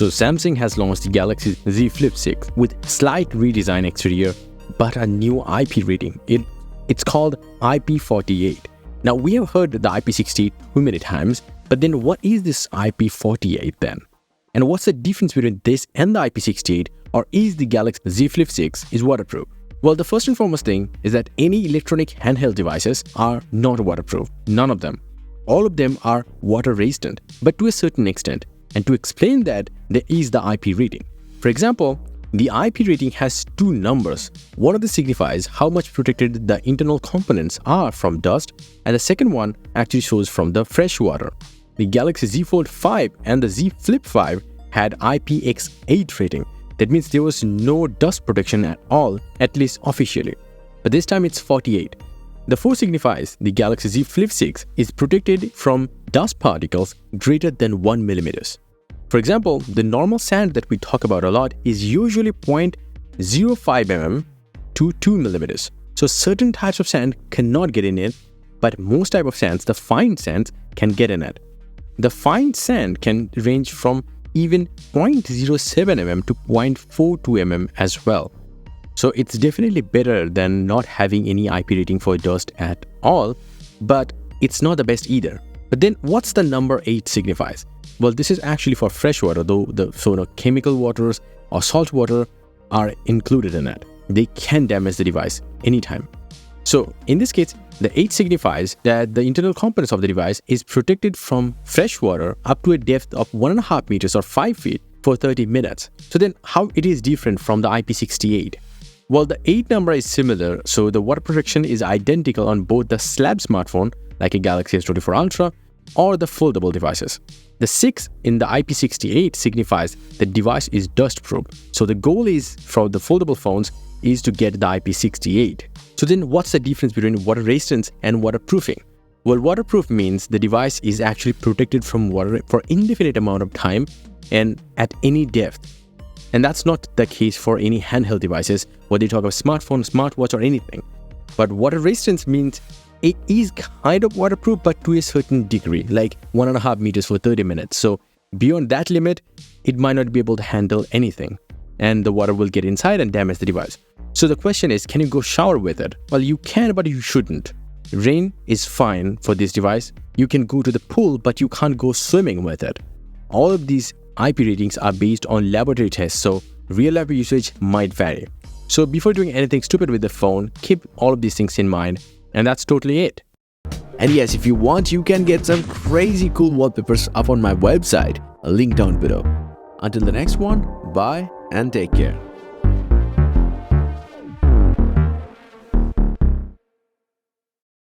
So Samsung has launched the Galaxy Z Flip 6 with slight redesign exterior but a new IP rating. It's called IP48. Now we have heard the IP68 too many times, but then what is this IP48 then? And what's the difference between this and the IP68, or is the Galaxy Z Flip 6 is waterproof? Well, the first and foremost thing is that any electronic handheld devices are not waterproof. None of them. All of them are water resistant, but to a certain extent. And to explain that, there is the IP rating. For example, the IP rating has two numbers. One of them signifies how much protected the internal components are from dust, and the second one actually shows from the fresh water. The Galaxy Z Fold 5 and the Z Flip 5 had IPX8 rating. That means there was no dust protection at all, at least officially. But this time it's 48. The 4 signifies the Galaxy Z Flip 6 is protected from dust particles greater than 1 mm. For example, the normal sand that we talk about a lot is usually 0.05 mm to 2 mm. So certain types of sand cannot get in it, but most type of sands, the fine sands, can get in it. The fine sand can range from even 0.07 mm to 0.42 mm as well. So it's definitely better than not having any IP rating for dust at all, but it's not the best either. But then what's the number 8 signifies? Well, this is actually for fresh water, though chemical waters or salt water are included in it. They can damage the device anytime. So in this case, the 8 signifies that the internal components of the device is protected from fresh water up to a depth of 1.5 meters or 5 feet for 30 minutes. So then how it is different from the IP68? Well, the 8 number is similar, so the water protection is identical on both the slab smartphone, like a Galaxy S24 Ultra, or the foldable devices. The 6 in the IP68 signifies the device is dust-proof. So the goal is for the foldable phones is to get the IP68. So then what's the difference between water resistance and waterproofing? Well, waterproof means the device is actually protected from water for indefinite amount of time and at any depth. And that's not the case for any handheld devices, whether you talk about smartphone, smartwatch, or anything. But water resistance means it is kind of waterproof, but to a certain degree, like 1.5 meters for 30 minutes. So beyond that limit, it might not be able to handle anything, and the water will get inside and damage the device. So the question is, can you go shower with it? Well, you can, but you shouldn't. Rain is fine for this device. You can go to the pool, but you can't go swimming with it. All of these IP ratings are based on laboratory tests, so real-life usage might vary. So before doing anything stupid with the phone, keep all of these things in mind, and that's totally it. And yes, if you want, you can get some crazy cool wallpapers up on my website, a link down below. Until the next one, bye and take care.